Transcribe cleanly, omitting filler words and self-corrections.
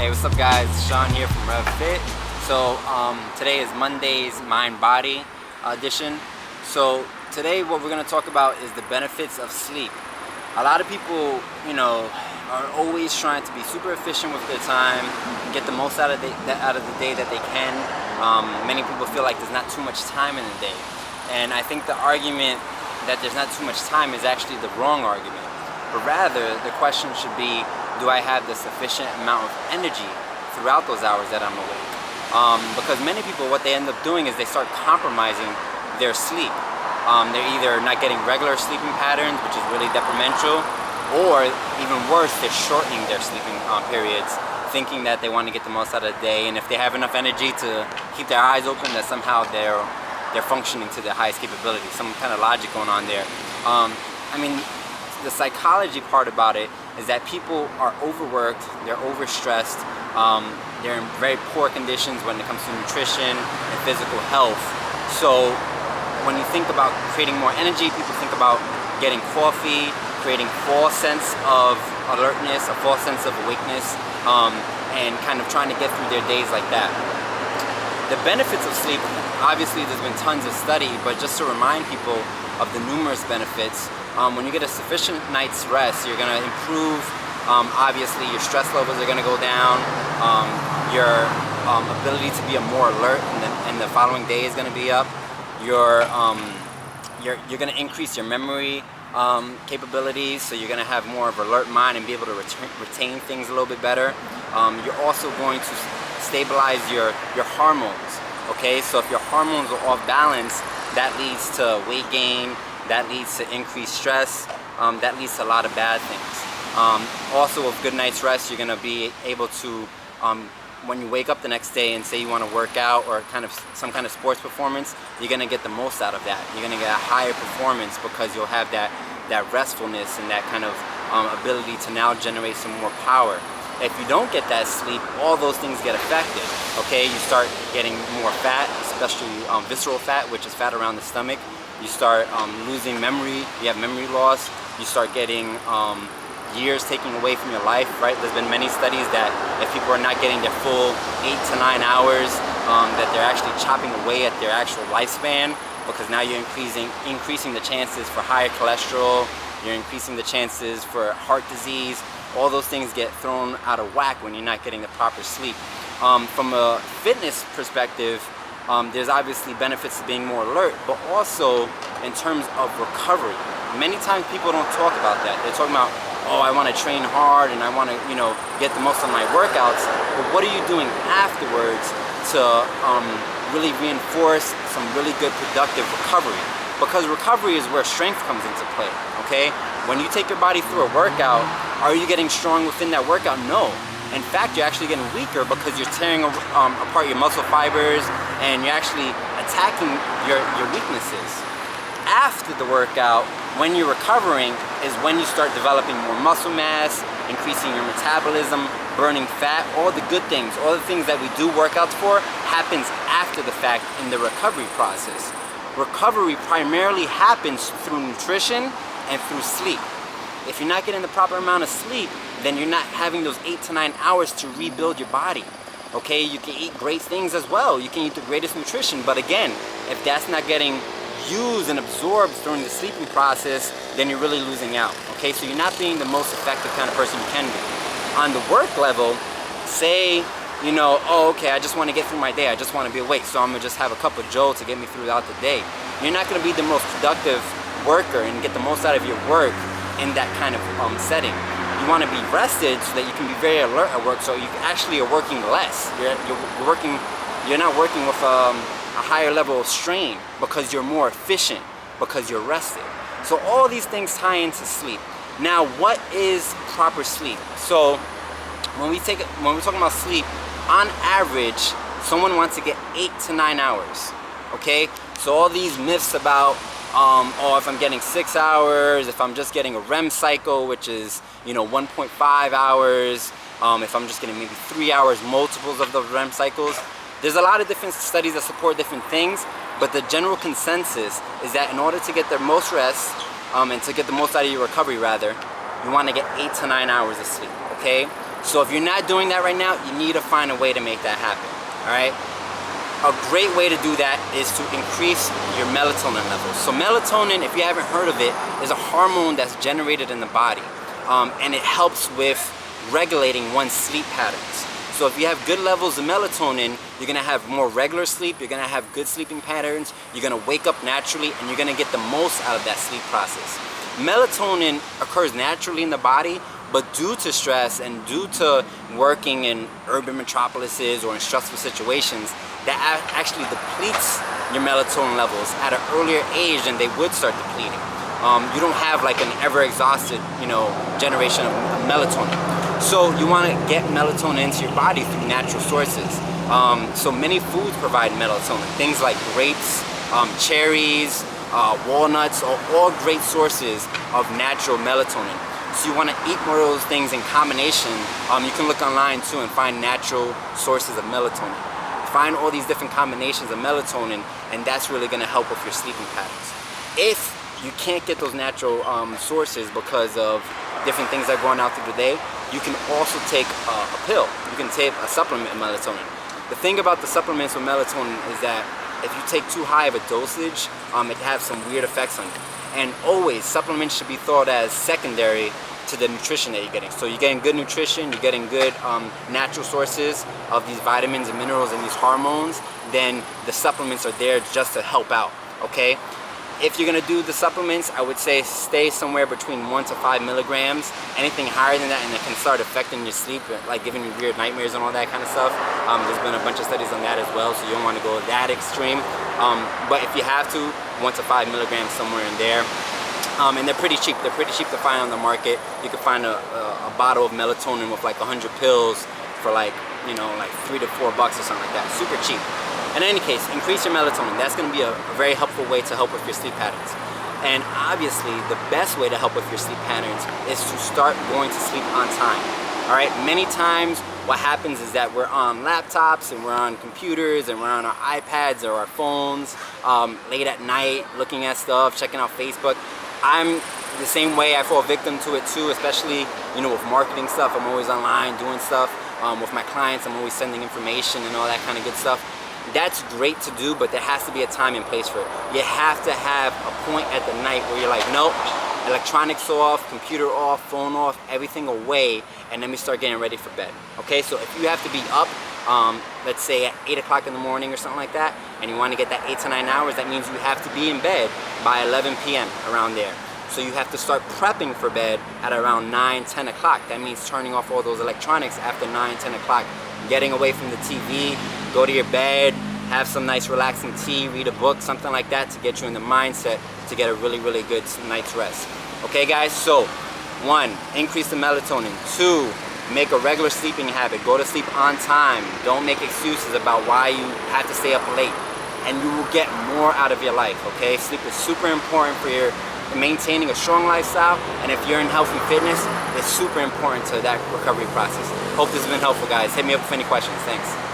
Hey, what's up guys? Sean here from RevFit. So today is Monday's Mindbody edition. So today what we're going to talk about is the benefits of sleep. A lot of people, are always trying to be super efficient with their time, get the most out of the day that they can. Many people feel like there's not too much time in the day. And I think the argument that there's not too much time is actually the wrong argument. But rather, the question should be, do I have the sufficient amount of energy throughout those hours that I'm awake? Because many people, what they end up doing is they start compromising their sleep. They're either not getting regular sleeping patterns, which is really detrimental, or even worse, they're shortening their sleeping periods, thinking that they want to get the most out of the day, and if they have enough energy to keep their eyes open, that somehow they're functioning to their highest capability. Some kind of logic going on there. The psychology part about it is that people are overworked, they're overstressed, they're in very poor conditions when it comes to nutrition and physical health. So when you think about creating more energy, people think about getting coffee, creating false sense of alertness, a false sense of awakeness, and kind of trying to get through their days like that. The benefits of sleep, obviously there's been tons of study, but just to remind people of the numerous benefits, when you get a sufficient night's rest, you're going to improve, obviously your stress levels are going to go down, your ability to be more alert and the following day is going to be up, you're going to increase your memory capabilities, so you're going to have more of an alert mind and be able to retain things a little bit better. You're also going to stabilize your hormones, okay? So if your hormones are off balance, that leads to weight gain, that leads to increased stress, that leads to a lot of bad things. Also with good night's rest, you're going to be able to, when you wake up the next day and say you want to work out or some kind of sports performance, you're going to get the most out of that. You're going to get a higher performance because you'll have that restfulness and that kind of ability to now generate some more power. If you don't get that sleep, all those things get affected, okay? You start getting more fat, especially visceral fat, which is fat around the stomach. You start losing memory, you have memory loss, you start getting years taken away from your life, right? There's been many studies that if people are not getting their full 8 to 9 hours, that they're actually chopping away at their actual lifespan, because now you're increasing the chances for higher cholesterol, you're increasing the chances for heart disease. All those things get thrown out of whack when you're not getting the proper sleep. From a fitness perspective, there's obviously benefits to being more alert, but also in terms of recovery. Many times people don't talk about that. They're talking about, oh, I want to train hard and I want to, get the most of my workouts. But what are you doing afterwards to really reinforce some really good productive recovery? Because recovery is where strength comes into play, okay? When you take your body through a workout, are you getting strong within that workout? No. In fact, you're actually getting weaker because you're tearing apart your muscle fibers and you're actually attacking your weaknesses. After the workout, when you're recovering, is when you start developing more muscle mass, increasing your metabolism, burning fat, all the good things, all the things that we do workouts for happens after the fact in the recovery process. Recovery primarily happens through nutrition and through sleep. If you're not getting the proper amount of sleep, then you're not having those 8 to 9 hours to rebuild your body. Okay, you can eat great things as well. You can eat the greatest nutrition, but again, if that's not getting used and absorbed during the sleeping process, then you're really losing out. Okay, so you're not being the most effective kind of person you can be. On the work level, say, oh, okay, I just want to get through my day. I just want to be awake, so I'm going to just have a cup of Joe to get me throughout the day. You're not going to be the most productive worker and get the most out of your work in that kind of setting. You want to be rested so that you can be very alert at work, so you actually are working less. You're not working with a higher level of strain because you're more efficient, because you're rested. So all these things tie into sleep. Now, what is proper sleep? So when we're talking about sleep, on average, someone wants to get 8 to 9 hours. Okay? So all these myths about if I'm getting 6 hours, if I'm just getting a REM cycle, which is 1.5 hours, if I'm just getting maybe 3 hours, multiples of the REM cycles. There's a lot of different studies that support different things, but the general consensus is that in order to get the most rest and to get the most out of your recovery, rather, you want to get 8 to 9 hours of sleep. Okay, So if you're not doing that right now, you need to find a way to make that happen, all right? A great way to do that is to increase your melatonin levels. So melatonin, if you haven't heard of it, is a hormone that's generated in the body, and it helps with regulating one's sleep patterns. So if you have good levels of melatonin, you're gonna have more regular sleep, you're gonna have good sleeping patterns, you're gonna wake up naturally, and you're gonna get the most out of that sleep process. Melatonin occurs naturally in the body, but due to stress and due to working in urban metropolises or in stressful situations, that actually depletes your melatonin levels at an earlier age than they would start depleting. You don't have like an ever exhausted, generation of melatonin. So you want to get melatonin into your body through natural sources. So many foods provide melatonin. Things like grapes, cherries, walnuts are all great sources of natural melatonin. So you want to eat more of those things in combination. You can look online too and find natural sources of melatonin. Find all these different combinations of melatonin, and that's really going to help with your sleeping patterns. If you can't get those natural sources because of different things that are going out through the day, you can also take a pill. You can take a supplement of melatonin. The thing about the supplements with melatonin is that if you take too high of a dosage, it can have some weird effects on you. And always, supplements should be thought as secondary to the nutrition that you're getting. So you're getting good nutrition, you're getting good natural sources of these vitamins and minerals and these hormones, then the supplements are there just to help out, okay? If you're gonna do the supplements, I would say stay somewhere between 1 to 5 milligrams. Anything higher than that, and it can start affecting your sleep, like giving you weird nightmares and all that kind of stuff. There's been a bunch of studies on that as well, so you don't want to go that extreme. But if you have to, 1 to 5 milligrams somewhere in there. And they're pretty cheap. They're pretty cheap to find on the market. You can find a bottle of melatonin with like 100 pills for like, like $3 to $4 or something like that. Super cheap. In any case, increase your melatonin. That's going to be a very helpful way to help with your sleep patterns. And obviously, the best way to help with your sleep patterns is to start going to sleep on time. All right, many times what happens is that we're on laptops and we're on computers and we're on our iPads or our phones late at night looking at stuff, checking out Facebook. I'm the same way. I fall victim to it too, especially with marketing stuff. I'm always online doing stuff with my clients. I'm always sending information and all that kind of good stuff. That's great to do, but there has to be a time and place for it. You have to have a point at the night where you're like, nope, electronics off, computer off, phone off, everything away, and then we start getting ready for bed. Okay, so if you have to be up, let's say at 8 o'clock in the morning or something like that, and you want to get that 8 to 9 hours, that means you have to be in bed by 11 p.m. around there. So you have to start prepping for bed at around 9, 10 o'clock. That means turning off all those electronics after 9, 10 o'clock, getting away from the TV, go to your bed, have some nice relaxing tea, read a book, something like that to get you in the mindset to get a really, really good night's rest. Okay guys, so 1, increase the melatonin. 2, make a regular sleeping habit. Go to sleep on time. Don't make excuses about why you have to stay up late, and you will get more out of your life, okay? Sleep is super important for your maintaining a strong lifestyle, and if you're in health and fitness, it's super important to that recovery process. Hope this has been helpful, guys. Hit me up with any questions. Thanks.